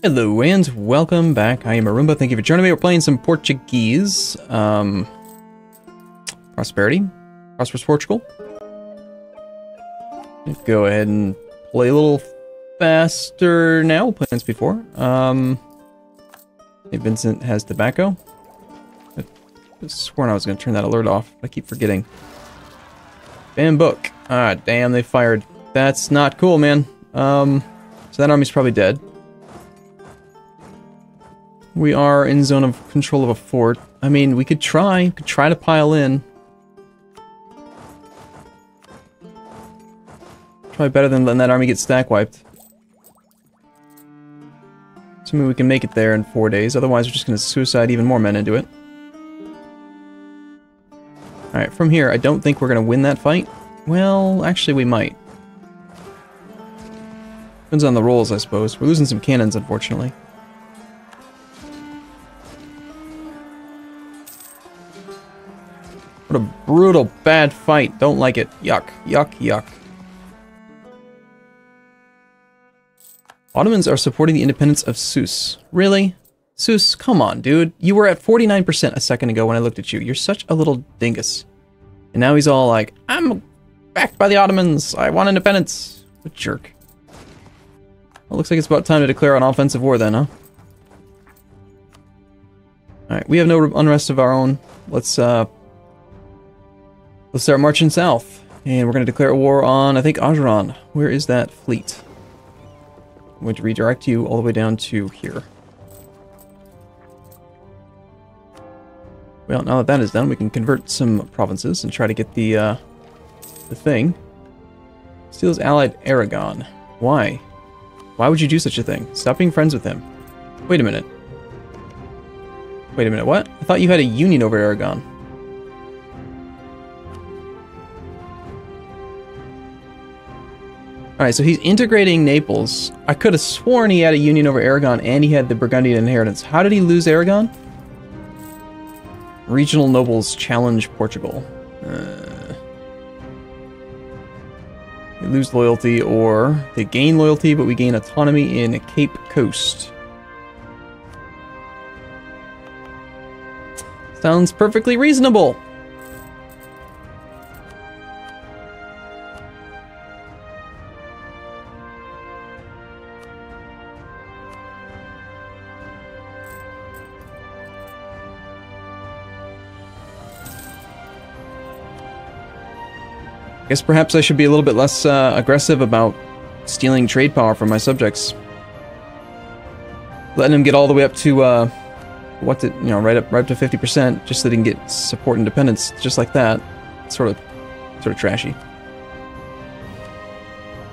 Hello and welcome back. I am Arumba. Thank you for joining me. We're playing some Portuguese. Prosperity. Prosperous Portugal. Let's go ahead and play a little faster now. We'll play this before. Hey, Vincent has tobacco. I sworn I was going to turn that alert off, but I keep forgetting. Bambook. Ah, damn, they fired. That's not cool, man. So that army's probably dead. We are in zone of control of a fort. I mean, we could try to pile in. Probably better than letting that army get stack wiped. Assuming we can make it there in 4 days, otherwise we're just going to suicide even more men into it. Alright, from here, I don't think we're going to win that fight. Well, actually we might. Depends on the rolls, I suppose. We're losing some cannons, unfortunately. What a brutal, bad fight. Don't like it. Yuck, yuck, yuck. Ottomans are supporting the independence of Sus. Really? Sus, come on, dude. You were at 49% a second ago when I looked at you. You're such a little dingus. And now he's all like, I'm backed by the Ottomans. I want independence. What a jerk. Well, looks like it's about time to declare an offensive war then, huh? Alright, we have no unrest of our own. Let's start marching south. And we're going to declare a war on, I think, Ajran. Where is that fleet? I'm going to redirect you all the way down to here. Well, now that that is done, we can convert some provinces and try to get the thing. Steals allied Aragon. Why? Why would you do such a thing? Stop being friends with him. Wait a minute. Wait a minute, what? I thought you had a union over Aragon. Alright, so he's integrating Naples. I could have sworn he had a union over Aragon and he had the Burgundian inheritance. How did he lose Aragon? Regional nobles challenge Portugal. They lose loyalty, or they gain loyalty, but we gain autonomy in Cape Coast. Sounds perfectly reasonable. Guess perhaps I should be a little bit less aggressive about stealing trade power from my subjects. Letting them get all the way up to right up to 50%, just so they can get support independence, just like that. Sort of trashy.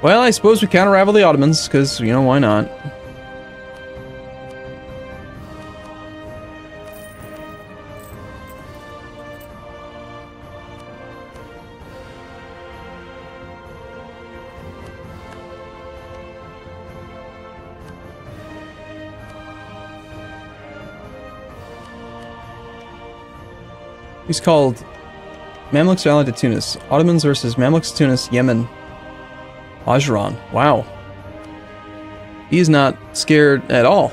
Well, I suppose we can't unravel the Ottomans, because, you know, why not? He's called Mamluks allied to Tunis. Ottomans versus Mamluks, Tunis, Yemen. Ajran. Wow. He is not scared at all.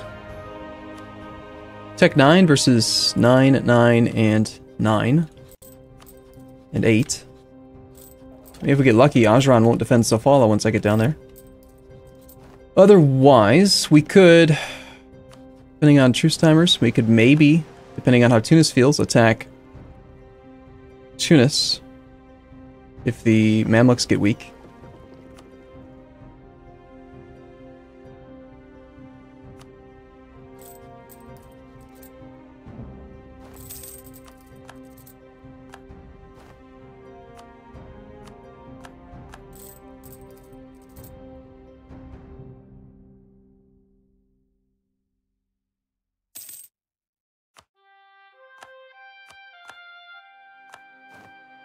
Tech 9 versus 9, 9, and 9. And 8. Maybe if we get lucky, Ajran won't defend Sofala once I get down there. Otherwise, we could, depending on truce timers, we could maybe, depending on how Tunis feels, attack Tunis if the Mamluks get weak.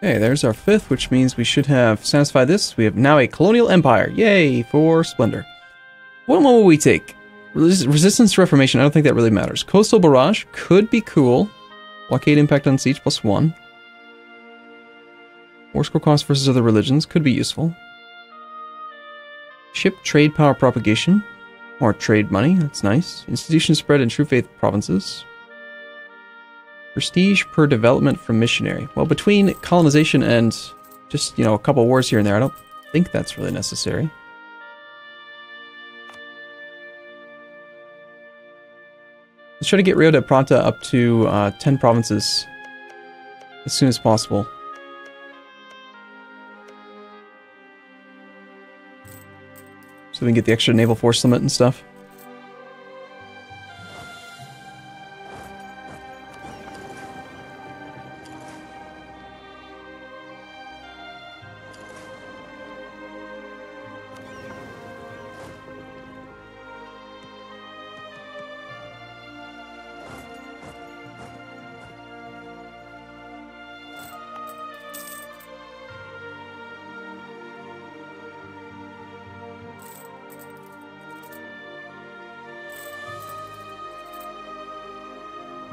Okay, there's our 5th, which means we should have satisfied this. We have now a colonial empire. Yay for Splendor. What will we take? Resistance to Reformation, I don't think that really matters. Coastal Barrage could be cool. Blockade impact on siege +1. War score cost versus other religions could be useful. Ship trade power propagation. More trade money, that's nice. Institution spread in True Faith provinces. Prestige per development from missionary. Well, between colonization and just, you know, a couple wars here and there, I don't think that's really necessary. Let's try to get Rio de Prata up to 10 provinces as soon as possible. So we can get the extra naval force limit and stuff.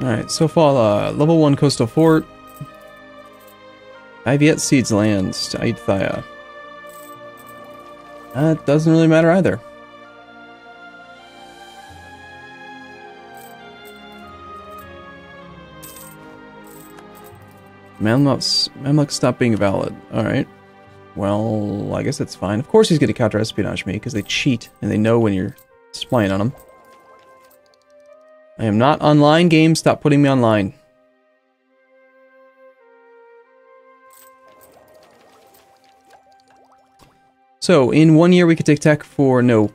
Alright, so far, level 1 coastal fort. I've yet cedes lands to Aidthaya. That doesn't really matter either. Mamluks stop being valid. Alright. Well, I guess that's fine. Of course he's going to counter-espionage me, because they cheat, and they know when you're spying on them. I am not online, game. Stop putting me online. So, in 1 year we could take tech for no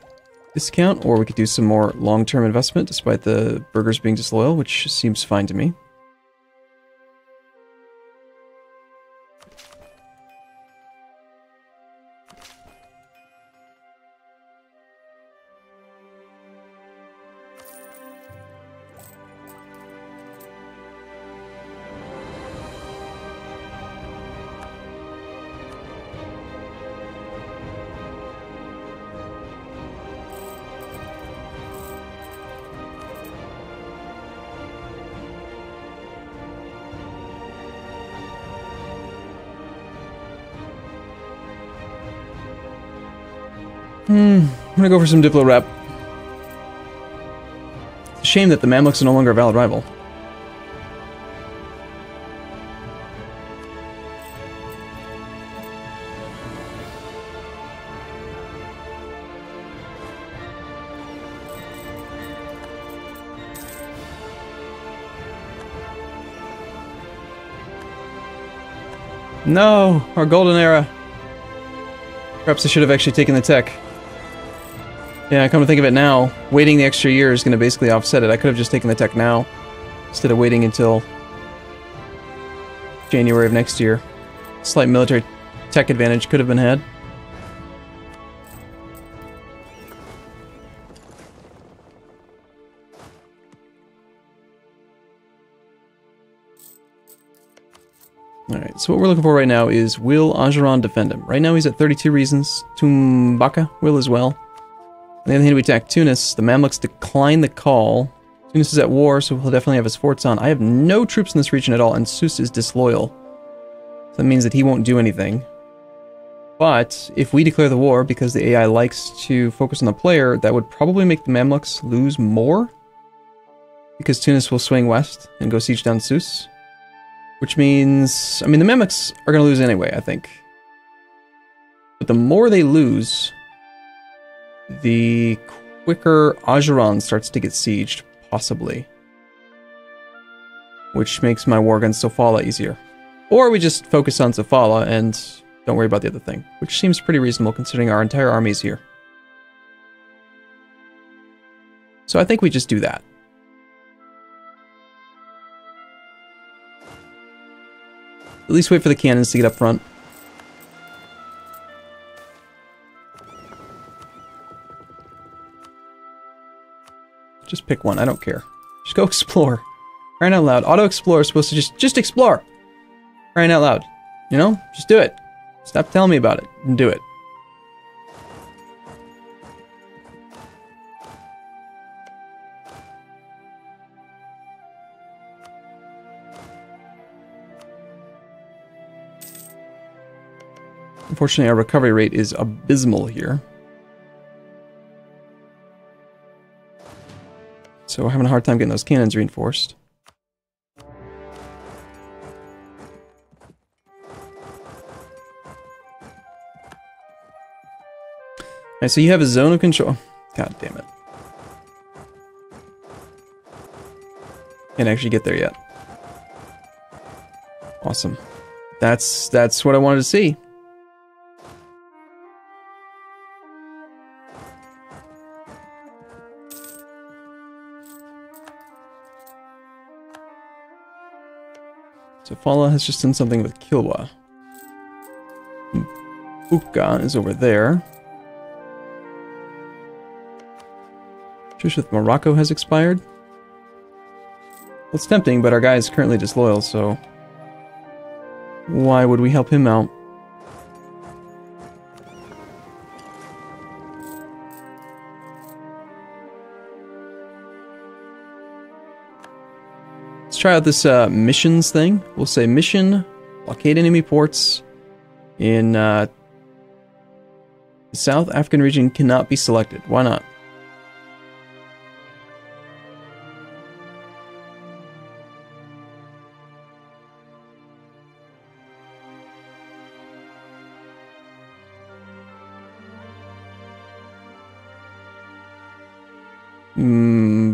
discount, or we could do some more long-term investment, despite the burghers being disloyal, which seems fine to me. I'm gonna go for some Diplo rep. It's a shame that the Mamluks are no longer a valid rival. No! Our golden era! Perhaps I should have actually taken the tech. Yeah, come to think of it now, waiting the extra year is going to basically offset it. I could have just taken the tech now, instead of waiting until January of next year. Slight military tech advantage could have been had. Alright, so what we're looking for right now is, will Ajuran defend him? Right now he's at 32 reasons. Tumbaka will as well. On the other hand, we attack Tunis. The Mamluks decline the call. Tunis is at war, so he'll definitely have his forts on. I have no troops in this region at all, and Sus is disloyal. So that means that he won't do anything. But, if we declare the war, because the AI likes to focus on the player, that would probably make the Mamluks lose more. Because Tunis will swing west and go siege down Sus. Which means... I mean, the Mamluks are going to lose anyway, I think. But the more they lose... the quicker Ajuran starts to get sieged, possibly. Which makes my war against Sofala easier. Or we just focus on Sofala and don't worry about the other thing. Which seems pretty reasonable considering our entire army is here. So I think we just do that. At least wait for the cannons to get up front. Just pick one, I don't care. Just go explore. Crying out loud. Auto-explore is supposed to just explore. Crying out loud. You know? Just do it. Stop telling me about it and do it. Unfortunately, our recovery rate is abysmal here. So we're having a hard time getting those cannons reinforced. Alright, so you have a zone of control. God damn it. Can't actually get there yet. Awesome. That's what I wanted to see. So Fala has just done something with Kilwa. Publica is over there. Truce with Morocco has expired. Well, it's tempting, but our guy is currently disloyal, so why would we help him out? Let's try out this missions thing. We'll say mission, blockade enemy ports in the South African region cannot be selected. Why not?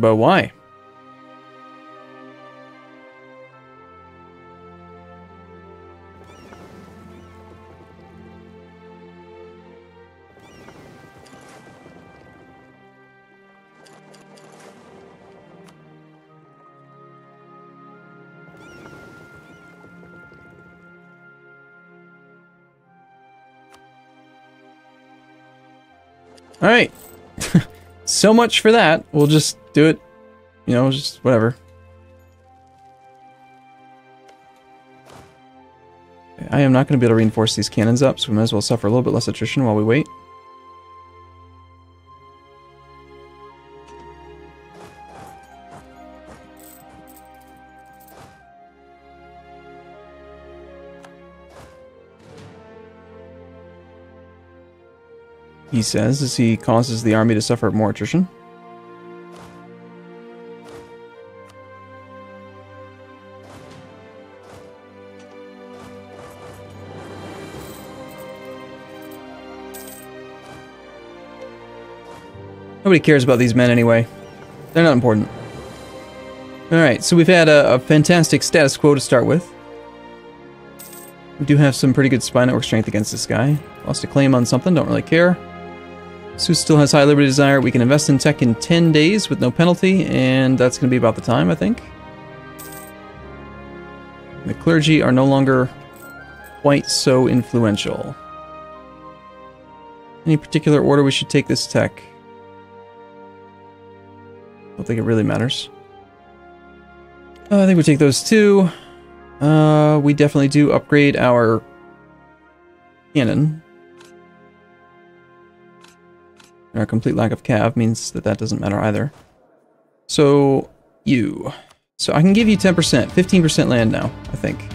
But why? All right. So much for that. We'll just do it, you know, just whatever. I am not going to be able to reinforce these cannons up, so we might as well suffer a little bit less attrition while we wait. He says, as he causes the army to suffer more attrition. Nobody cares about these men anyway. They're not important. Alright, so we've had a fantastic status quo to start with. We do have some pretty good spy network strength against this guy. Lost a claim on something, don't really care. Sus still has high liberty desire. We can invest in tech in 10 days with no penalty, and that's going to be about the time, I think. The clergy are no longer quite so influential. Any particular order we should take this tech? Don't think it really matters. I think we take those two. We definitely do upgrade our cannon. Our complete lack of cav means that doesn't matter either. So, you. So I can give you 10%, 15% land now, I think.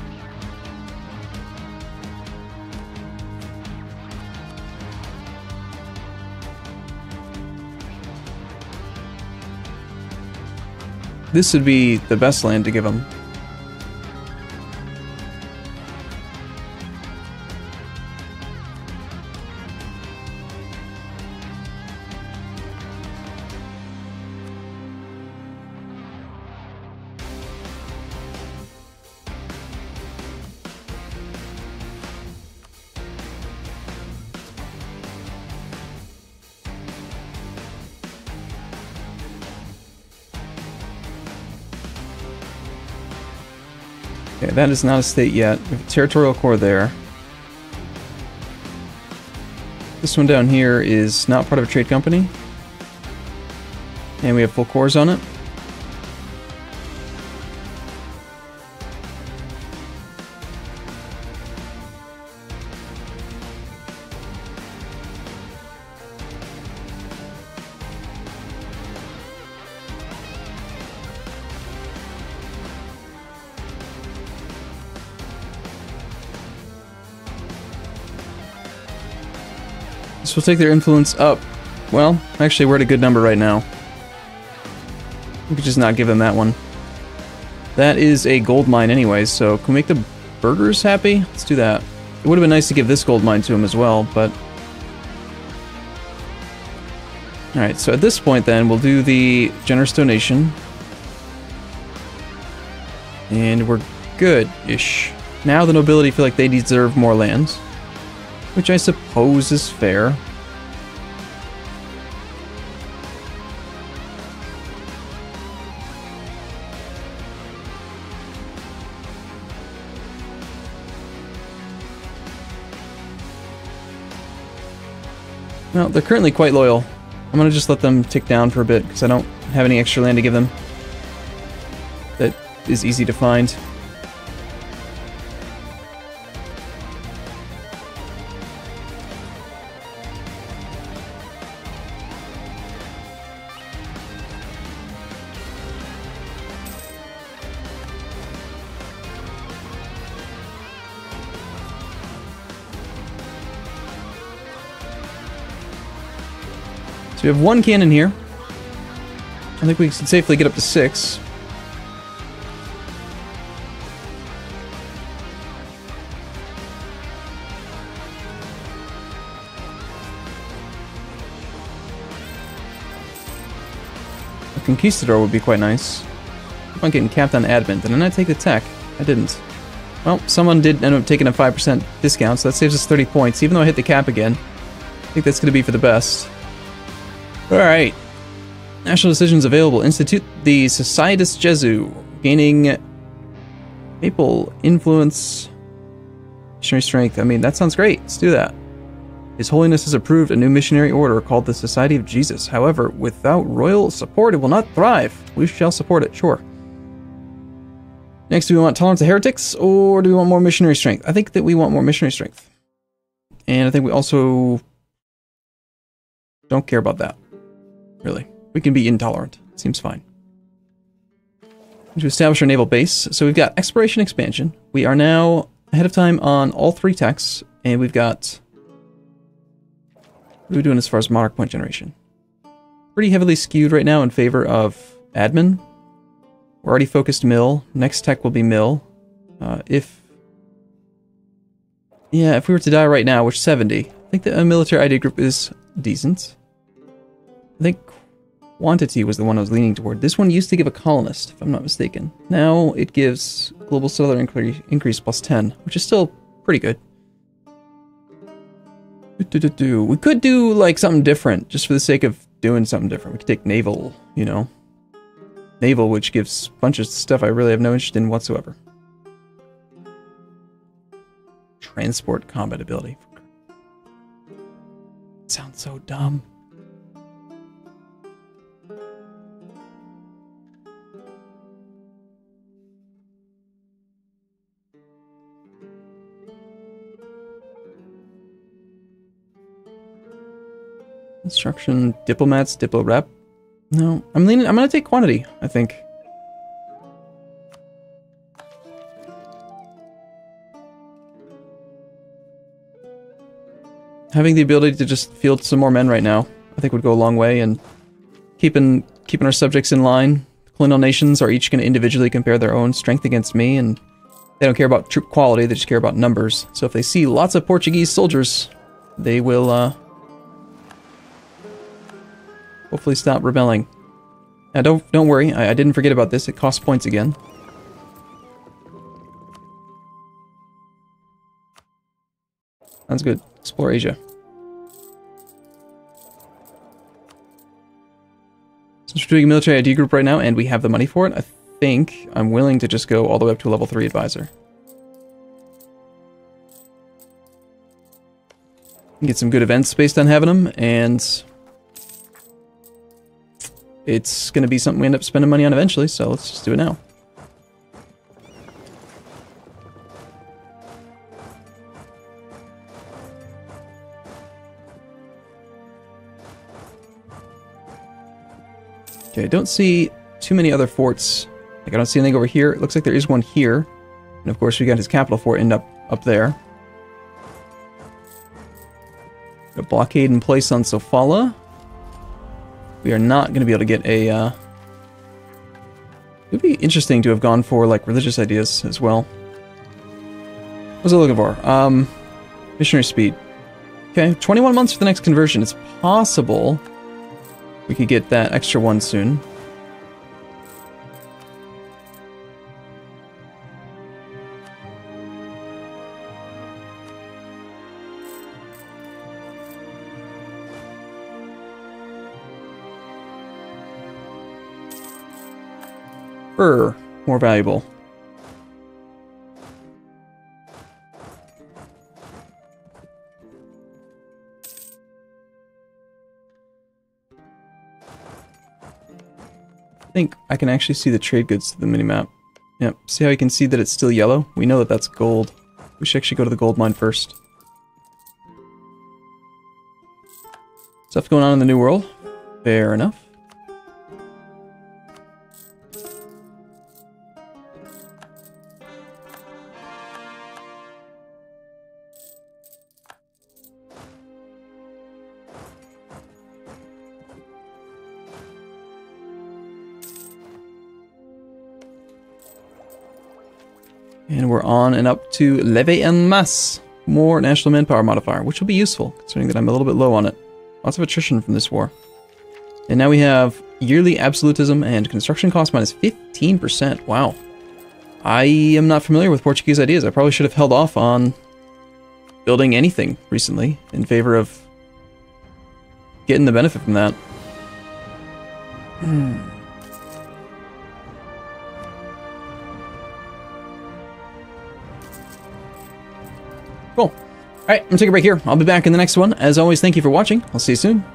This would be the best land to give them. Okay, that is not a state yet. We have a territorial core there. This one down here is not part of a trade company. And we have full cores on it. This will take their influence up. Well, actually we're at a good number right now. We could just not give them that one. That is a gold mine anyways, so can we make the burghers happy? Let's do that. It would have been nice to give this gold mine to him as well, but... Alright, so at this point then, we'll do the generous donation. And we're good-ish. Now the nobility feel like they deserve more land, which I suppose is fair. No, they're currently quite loyal. I'm gonna just let them tick down for a bit, because I don't have any extra land to give them. That is easy to find. So we have one cannon here. I think we can safely get up to 6. A conquistador would be quite nice. I'm getting capped on admin. Did I not take the tech? I didn't. Well, someone did end up taking a 5% discount, so that saves us 30 points. Even though I hit the cap again, I think that's going to be for the best. Alright. National decisions available. Institute the Societas Jesu. Gaining papal influence. Missionary strength. I mean, that sounds great. Let's do that. His Holiness has approved a new missionary order called the Society of Jesus. However, without royal support, it will not thrive. We shall support it, sure. Next, do we want tolerance of heretics, or do we want more missionary strength? I think that we want more missionary strength. And I think we also don't care about that. Really. We can be intolerant. Seems fine. To establish our naval base. So we've got exploration expansion. We are now ahead of time on all 3 techs. And we've got... What are we doing as far as monarch point generation? Pretty heavily skewed right now in favor of admin. We're already focused mill. Next tech will be mill. If we were to die right now, which 70. I think that a military idea group is decent. I think quantity was the one I was leaning toward. This one used to give a colonist, if I'm not mistaken. Now it gives global settler increase plus 10, which is still pretty good. We could do like something different, just for the sake of doing something different. We could take naval, you know. Naval, which gives a bunch of stuff I really have no interest in whatsoever. Transport combat ability. It sounds so dumb. Instruction, diplomats, diplo rep. No, I'm gonna take quantity, I think. Having the ability to just field some more men right now, I think would go a long way, and keeping our subjects in line. The colonial nations are each going to individually compare their own strength against me, and they don't care about troop quality, they just care about numbers. So if they see lots of Portuguese soldiers, they will, hopefully stop rebelling. Now don't worry, I didn't forget about this. It costs points again. Sounds good. Explore Asia. Since we're doing a military ID group right now, and we have the money for it, I think I'm willing to just go all the way up to a level 3 advisor. Get some good events based on having them, and it's going to be something we end up spending money on eventually, so let's just do it now. Okay, I don't see too many other forts. Like, I don't see anything over here. It looks like there is one here. And of course, we got his capital fort end up there. Got a blockade in place on Sofala. We are not going to be able to get a It would be interesting to have gone for, like, religious ideas as well. What was I looking for? Missionary speed. Okay, 21 months for the next conversion. It's possible we could get that extra one soon. More valuable. I think I can actually see the trade goods to the minimap. Yep, see how you can see that it's still yellow? We know that that's gold. We should actually go to the gold mine first. Stuff going on in the New World. Fair enough. And we're on and up to Leve en Masse. More national manpower modifier, which will be useful, considering that I'm a little bit low on it. Lots of attrition from this war. And now we have yearly absolutism and construction cost minus 15%. Wow. I am not familiar with Portuguese ideas. I probably should have held off on building anything recently in favor of getting the benefit from that. Cool. Alright, I'm gonna take a break here. I'll be back in the next one. As always, thank you for watching. I'll see you soon.